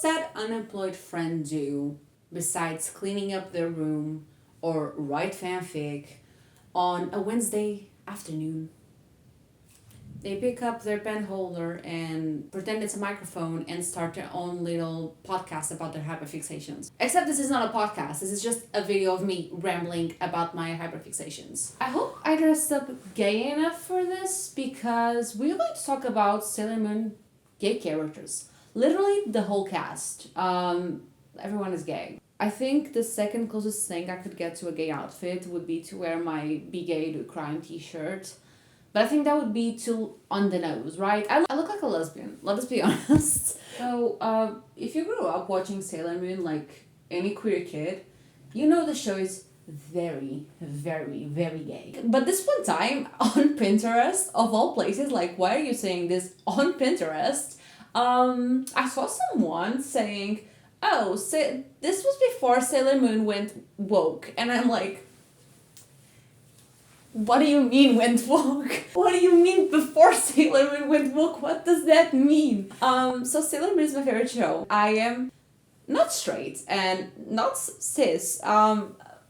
sad unemployed friend do besides cleaning up their room or write fanfic on a Wednesday afternoon? They pick up their pen holder and pretend it's a microphone and start their own little podcast about their hyperfixations. Except this is not a podcast, this is just a video of me rambling about my hyperfixations. I hope I dressed up gay enough for this because we're going to talk about Sailor Moon gay characters. Literally the whole cast. Everyone is gay. I think the second closest thing I could get to a gay outfit would be to wear my Be Gay Do Crime t-shirt. But I think that would be too on the nose, right? I look like a lesbian, let us be honest. So, if you grew up watching Sailor Moon like any queer kid, you know the show is very, very, very gay. But this one time on Pinterest, of all places, like why are you saying this on Pinterest? I saw someone saying, oh, this was before Sailor Moon went woke. And I'm like, what do you mean went woke? What do you mean before Sailor Moon went woke? What does that mean? So Sailor Moon is my favorite show. I am not straight and not cis.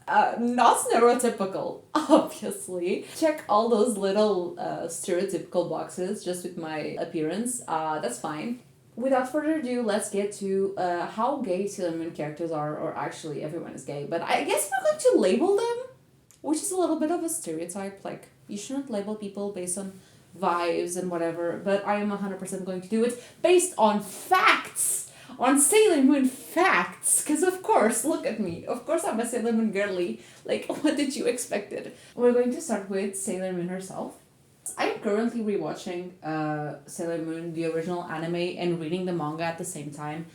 Not neurotypical, obviously. Check all those little stereotypical boxes just with my appearance. That's fine. Without further ado, let's get to how gay Sailor Moon characters are, or actually everyone is gay, but I guess we're going to label them, which is a little bit of a stereotype. Like, you shouldn't label people based on vibes and whatever, but I am 100% going to do it based on facts! On Sailor Moon facts! Because of course, look at me, of course I'm a Sailor Moon girly. Like, what did you expected? We're going to start with Sailor Moon herself. I'm currently rewatching Sailor Moon, the original anime, and reading the manga at the same time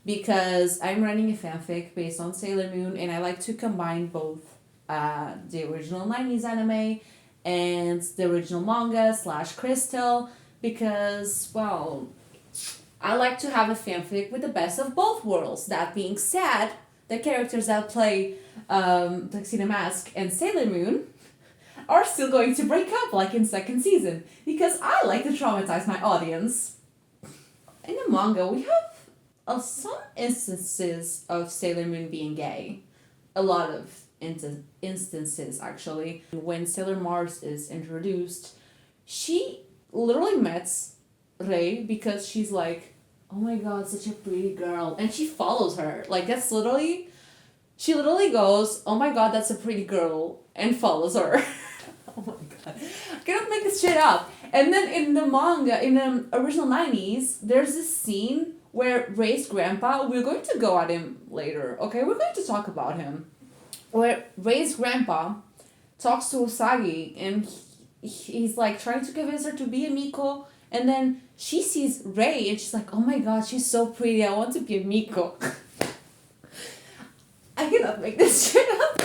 because I'm writing a fanfic based on Sailor Moon and I like to combine both the original 90s anime and the original manga / Crystal because, well, I like to have a fanfic with the best of both worlds. That being said, the characters that play Tuxedo Mask and Sailor Moon are still going to break up like in second season because I like to traumatize my audience. In the manga, we have some instances of Sailor Moon being gay. A lot of instances, actually. When Sailor Mars is introduced, she literally meets Rei because she's like, oh my god, such a pretty girl. And she follows her. Like, that's literally... She literally goes, oh my god, that's a pretty girl, and follows her. Oh my god. I cannot make this shit up. And then in the manga, in the original 90s, there's this scene where Rei's grandpa, we're going to go at him later, okay? We're going to talk about him. Where Rei's grandpa talks to Usagi and he's like trying to convince her to be a Miko, and then she sees Rei and she's like, oh my god, she's so pretty, I want to be a Miko. I cannot make this shit up.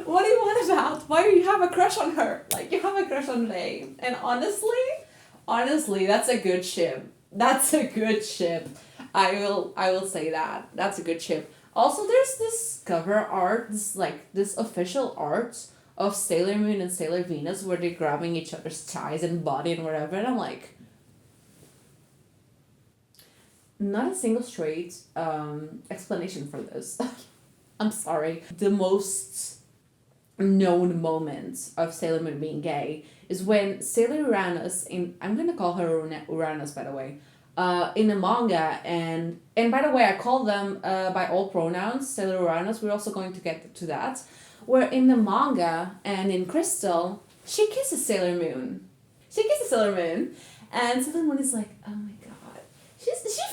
What do you want about? Why do you have a crush on her? Like, you have a crush on Rei. And honestly, that's a good ship. That's a good ship. I will say that. That's a good ship. Also, there's this cover art, this official art of Sailor Moon and Sailor Venus where they're grabbing each other's thighs and body and whatever, and I'm like, not a single straight explanation for this. I'm sorry. The most known moment of Sailor Moon being gay is when Sailor Uranus, I'm gonna call her Uranus, by the way, in the manga, and by the way, I call them by all pronouns, Sailor Uranus, we're also going to get to that, where in the manga and in Crystal, she kisses Sailor Moon. And Sailor Moon is like, oh my god. She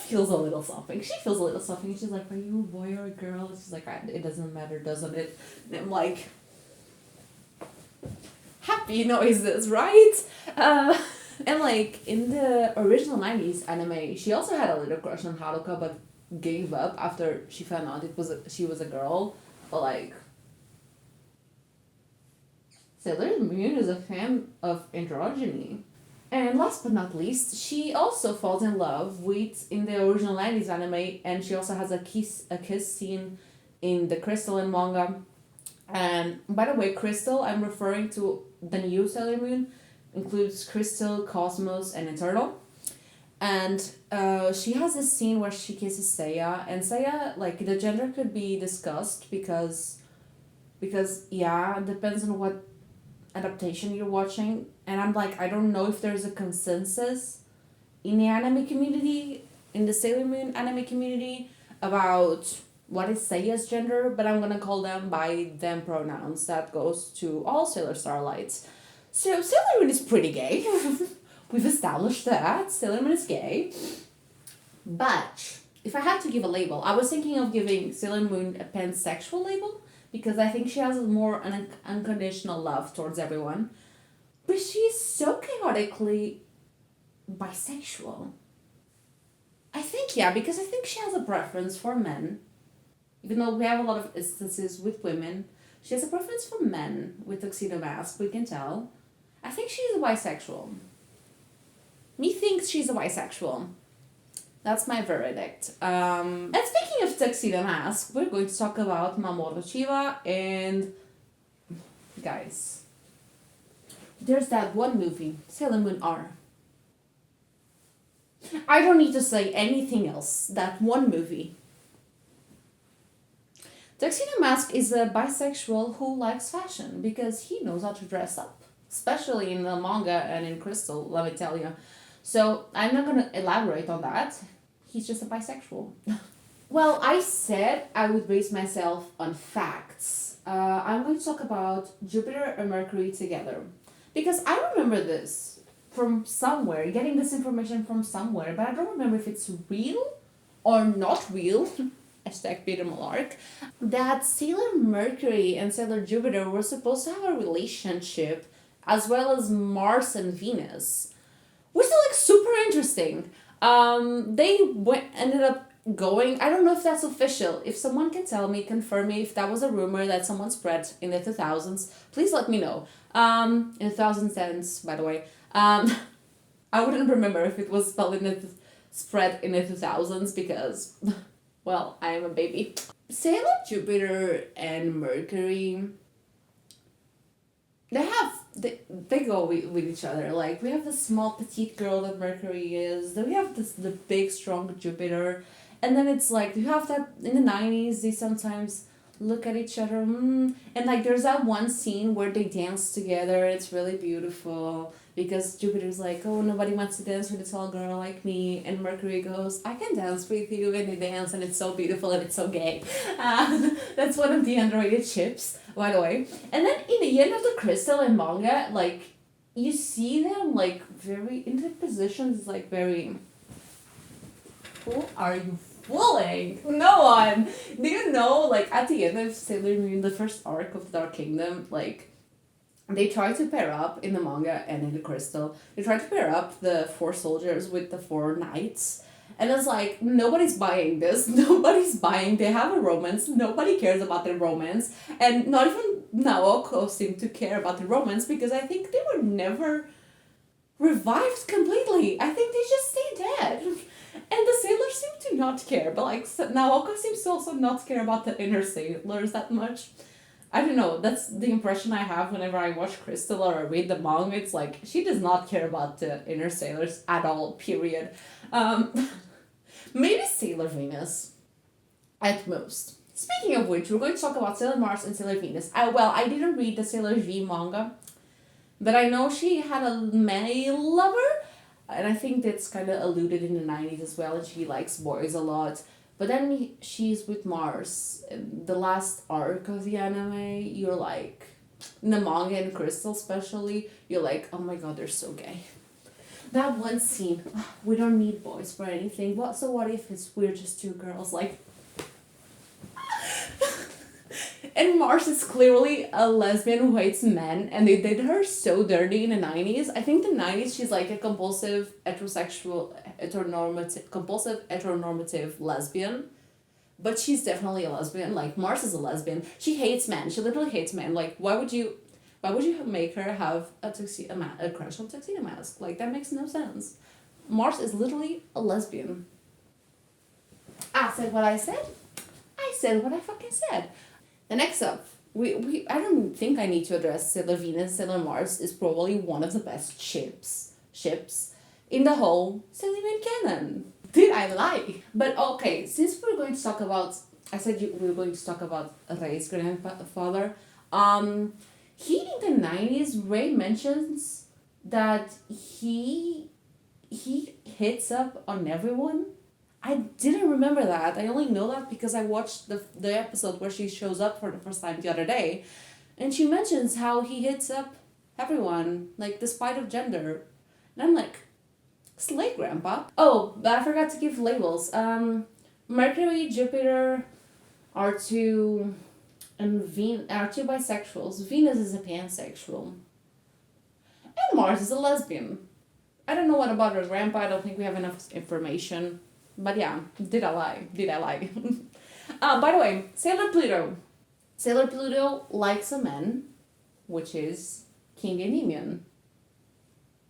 feels a little something. She's like, are you a boy or a girl? She's like, it doesn't matter, doesn't it? And I'm like, happy noises, right? And like in the original 90s anime, she also had a little crush on Haruka, but gave up after she found out she was a girl. But like, Sailor Moon is a fan of androgyny. And last but not least, she also falls in love with, in the original 90s anime, and she also has a kiss scene in the Crystal and manga. And by the way, Crystal, I'm referring to the new Sailor Moon, includes Crystal, Cosmos, and Eternal. And she has this scene where she kisses Seiya, and Seiya, like, the gender could be discussed because yeah, it depends on what adaptation you're watching. And I'm like, I don't know if there's a consensus in the anime community, in the Sailor Moon anime community, about what is Seiya's gender, but I'm gonna call them by them pronouns. That goes to all Sailor Starlights. So Sailor Moon is pretty gay. We've established that. Sailor Moon is gay. But if I had to give a label, I was thinking of giving Sailor Moon a pansexual label because I think she has more an unconditional love towards everyone. But she's so chaotically bisexual. I think, yeah, because I think she has a preference for men. Even though we have a lot of instances with women, she has a preference for men with tuxedo mask, we can tell. I think she's a bisexual. Methinks she's a bisexual. That's my verdict. And speaking of tuxedo mask, we're going to talk about Mamoru Chiba and... Guys, there's that one movie, Sailor Moon R. I don't need to say anything else. That one movie. Tuxedo Mask is a bisexual who likes fashion because he knows how to dress up. Especially in the manga and in Crystal, let me tell you. So I'm not going to elaborate on that. He's just a bisexual. Well, I said I would base myself on facts. I'm going to talk about Jupiter and Mercury together. Because I remember this from somewhere, getting this information from somewhere, but I don't remember if it's real or not real. Hashtag Peter Malark. That Sailor Mercury and Sailor Jupiter were supposed to have a relationship as well as Mars and Venus. Which is like super interesting. Ended up going. I don't know if that's official. If someone can tell me, confirm me if that was a rumor that someone spread in the 2000s, please let me know. In 2010s, by the way. I wouldn't remember if it was spelled spread in the 2000s because, well, I am a baby. Sailor Jupiter and Mercury, they go with each other. Like, we have the small petite girl that Mercury is, then we have the big strong Jupiter, and then it's like you have that in the 90s they sometimes look at each other, and like there's that one scene where they dance together. It's really beautiful because Jupiter's like, oh, nobody wants to dance with a tall girl like me, and Mercury goes, I can dance with you, and they dance, and it's so beautiful and it's so gay. That's one of the underrated ships, by the way. And then in the end of the Crystal and manga, like, you see them like very in the positions, like very, who are you fooling? No one. Do you know, like, at the end of Sailor Moon, the first arc of the Dark Kingdom, like, they try to pair up in the manga and in the Crystal. They try to pair up the 4 soldiers with the 4 knights. And it's like, nobody's buying this. Nobody's buying. They have a romance. Nobody cares about their romance. And not even Naoko seemed to care about the romance because I think they were never revived completely. I think they just stay dead. And the sailors seem to not care. But like, Naoko seems to also not care about the inner sailors that much. I don't know, that's the impression I have whenever I watch Crystal or I read the manga. It's like, she does not care about the inner sailors at all, period. Maybe Sailor Venus, at most. Speaking of which, we're going to talk about Sailor Mars and Sailor Venus. I didn't read the Sailor V manga, but I know she had a male lover, and I think that's kind of alluded in the 90s as well, and she likes boys a lot. But then she's with Mars. The last arc of the anime, you're like, in the manga and Crystal especially, you're like, oh my god, they're so gay. That one scene, we don't need boys for anything. So what if we're just 2 girls? Like, and Mars is clearly a lesbian who hates men, and they did her so dirty in the 90s. I think the 90s, she's like a compulsive heteronormative lesbian. But she's definitely a lesbian. Like, Mars is a lesbian. She hates men. She literally hates men. Like, why would you make her have a crush on Tuxedo Mask? Like, that makes no sense. Mars is literally a lesbian. I said what I said. I said what I fucking said. The next up, I don't think I need to address Sailor Venus. Sailor Mars is probably one of the best ships. in the whole Sailor Moon canon. Did I lie? But okay, since we're going to talk about, I said we were going to talk about Ray's grandfather. Um, he in the 90s, Ray mentions that he hits up on everyone. I didn't remember that. I only know that because I watched the episode where she shows up for the first time the other day, and she mentions how he hits up everyone, like despite of gender. And I'm like, slay, grandpa. Oh, but I forgot to give labels. Mercury, Jupiter are two, and are two bisexuals. Venus is a pansexual, and Mars is a lesbian. I don't know what about her grandpa. I don't think we have enough information. But yeah, did I lie? Did I lie? By the way, Sailor Pluto. Sailor Pluto likes a man, which is King Endymion.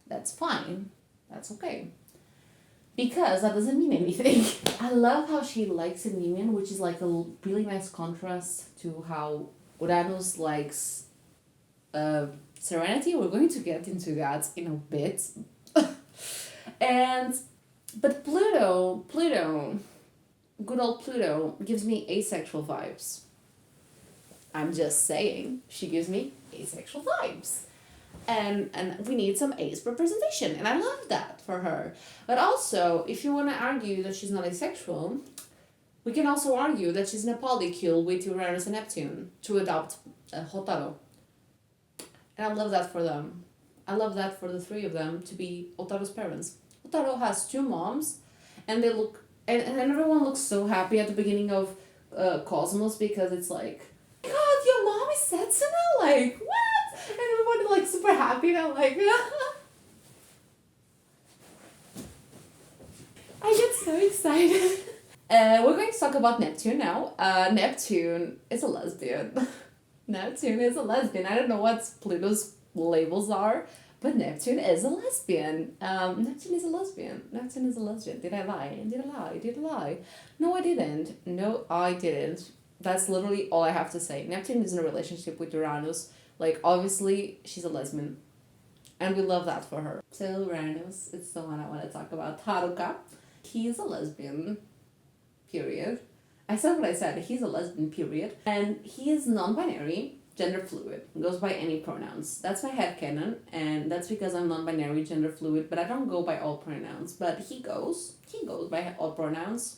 That's fine. That's okay. Because that doesn't mean anything. I love how she likes Endymion, which is like a really nice contrast to how Uranus likes Serenity. We're going to get into that in a bit. But Pluto, good old Pluto, gives me asexual vibes. I'm just saying, she gives me asexual vibes. And we need some ace representation, and I love that for her. But also, if you want to argue that she's not asexual, we can also argue that she's in a polycule with Uranus and Neptune to adopt Hotaru. And I love that for them. I love that for the three of them to be Otaru's parents. Otaru has two moms, and they look, and everyone looks so happy at the beginning of Cosmos, because it's like, God, your mom is Setsuna? Like, what? And everyone like super happy, and I'm like, I get so excited. We're going to talk about Neptune now. Neptune is a lesbian. Neptune is a lesbian. I don't know what Pluto's labels are, but Neptune is a lesbian. Neptune is a lesbian. Neptune is a lesbian. Did I lie? Did I lie? Did I lie? No, I didn't. No, I didn't. That's literally all I have to say. Neptune is in a relationship with Uranus. Like, obviously, she's a lesbian. And we love that for her. So, Uranus, it's the one I want to talk about. Haruka. He's a lesbian. Period. I said what I said. He's a lesbian, period. And he is non-binary, gender fluid. Goes by any pronouns. That's my headcanon, and that's because I'm non-binary, gender fluid, but I don't go by all pronouns. But he goes by all pronouns.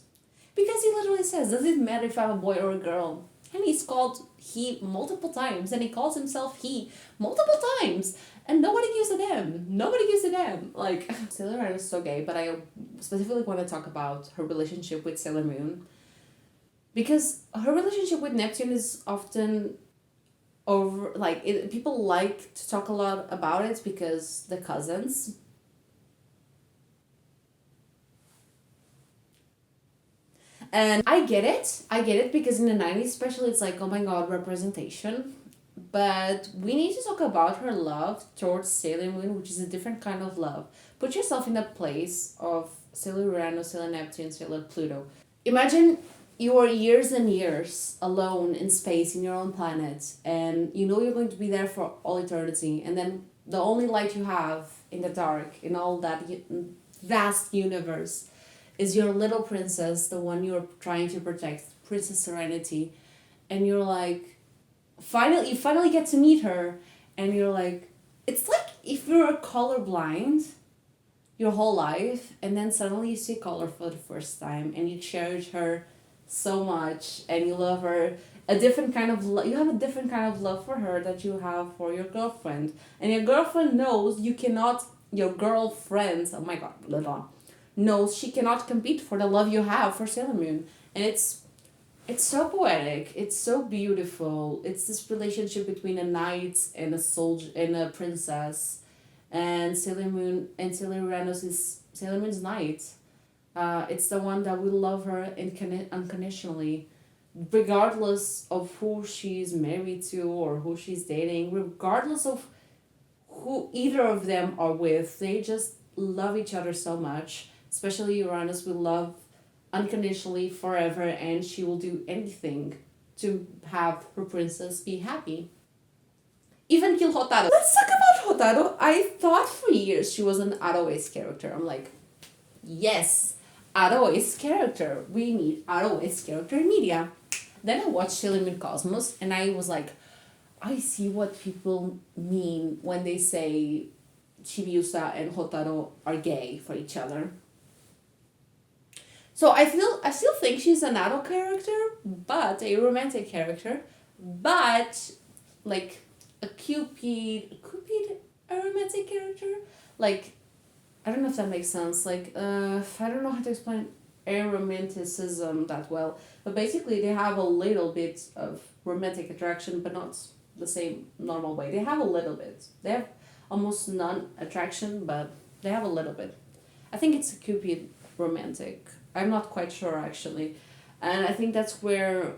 Because he literally says, does it matter if I'm a boy or a girl? And he's called he multiple times, and he calls himself he multiple times. And nobody gives a damn. Nobody gives a damn. Like, Sailor Moon is so gay, but I specifically want to talk about her relationship with Sailor Moon. Because her relationship with Neptune is often over, like, people like to talk a lot about it because the cousins. And I get it because in the 90s especially, it's like, oh my god, representation. But we need to talk about her love towards Sailor Moon, which is a different kind of love. Put yourself in the place of Sailor Uranus, Sailor Neptune, Sailor Pluto. Imagine you are years and years alone in space in your own planet, and you know you're going to be there for all eternity, and then the only light you have in the dark in all that vast universe is your little princess, the one you're trying to protect, Princess Serenity, and you're like, you finally get to meet her, and you're like, it's like if you're colorblind your whole life, and then suddenly you see color for the first time, and you cherish her so much, and you love her a different kind of you have a different kind of love for her that you have for your girlfriend, and your girlfriend knows your girlfriend, oh my god, little knows she cannot compete for the love you have for Sailor Moon. And it's so poetic, it's so beautiful. It's this relationship between a knight and a soldier and a princess, and Sailor Moon and Sailor Uranus is Sailor Moon's knight. It's the one that will love her unconditionally, regardless of who she's married to or who she's dating, regardless of who either of them are with. They just love each other so much. Especially Uranus will love unconditionally forever, and she will do anything to have her princess be happy. Even kill Hotaru. Let's talk about Hotaru, I thought for years she was an Aroe's character. I'm like, yes, Aroe's character. We need Aroe's character in media. Then I watched Sailor Moon Cosmos and I was like, I see what people mean when they say Chibiusa and Hotaru are gay for each other. So I still think she's an adult character, but a romantic character, but like a Cupid a romantic character? Like, I don't know if that makes sense. Like, I don't know how to explain aromanticism that well, but basically they have a little bit of romantic attraction, but not the same normal way. They have a little bit. They have almost none attraction, but they have a little bit. I think it's a Cupid romantic. I'm not quite sure actually, and I think that's where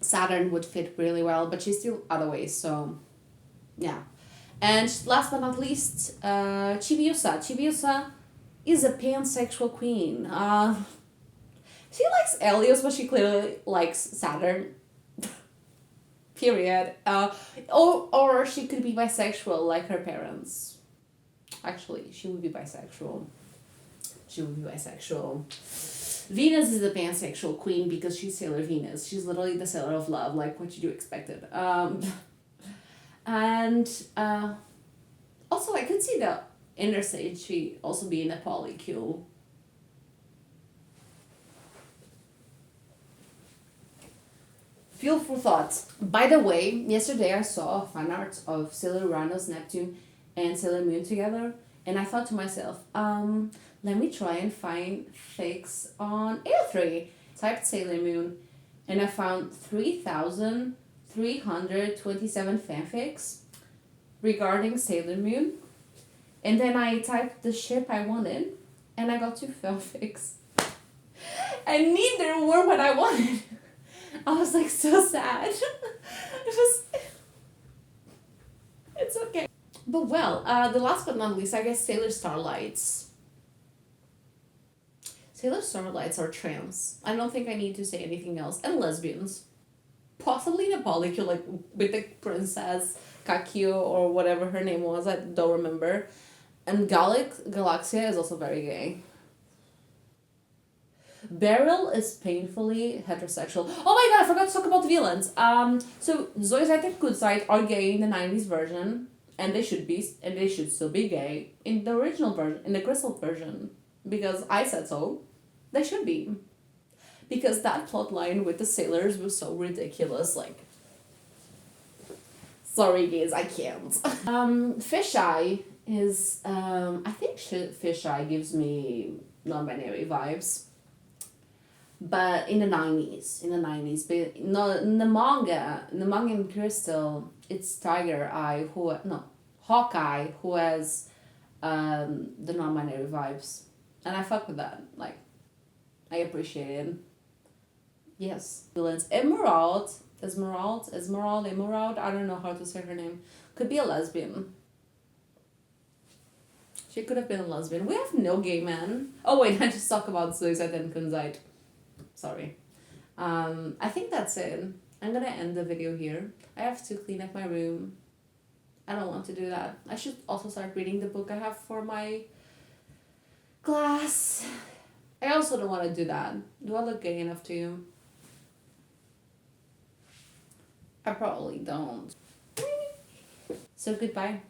Saturn would fit really well, but she's still other ways. So, yeah. And last but not least, Chibiusa. Chibiusa is a pansexual queen. She likes Helios, but she clearly likes Saturn. Period. Or she could be bisexual like her parents. Actually, she would be bisexual. She would be bisexual. Venus is a pansexual queen because she's Sailor Venus. She's literally the Sailor of love, like what you expected. And also I could see the inner stage she also being a polycule. Fuel for thought. By the way, yesterday I saw a fan art of Sailor Uranus, Neptune, and Sailor Moon together, and I thought to myself, let me try and find fics on AO3. Typed Sailor Moon, and I found 3,327 fanfics regarding Sailor Moon. And then I typed the ship I wanted, and I got 2 fanfics. And neither were what I wanted. I was like so sad. It's okay. But well, the last but not least, I guess Sailor Starlights. Sailor Starlights are trans. I don't think I need to say anything else. And lesbians. Possibly in a polycule, like with the princess Kakio or whatever her name was. I don't remember. And Galaxia is also very gay. Beryl is painfully heterosexual. Oh my god, I forgot to talk about the villains. So Zoisite and Kudzite are gay in the 90s version, and they should still be gay in the original version, in the Crystal version, because I said so. They should be. Because that plot line with the sailors was so ridiculous, like, sorry guys, I can't. Fisheye is, I think Fisheye gives me non-binary vibes. But in the 90s, but no, in the manga in Crystal, it's Hawkeye who has the non-binary vibes, and I fuck with that. Like, I appreciate it. Yes, villains. Emerald. I don't know how to say her name. Could be a lesbian. She could have been a lesbian. We have no gay men. Oh wait, I just talk about Suicide and Kunzite. Sorry. I think that's it. I'm gonna end the video here. I have to clean up my room. I don't want to do that. I should also start reading the book I have for my class. I also don't want to do that. Do I look gay enough to you? I probably don't. So goodbye.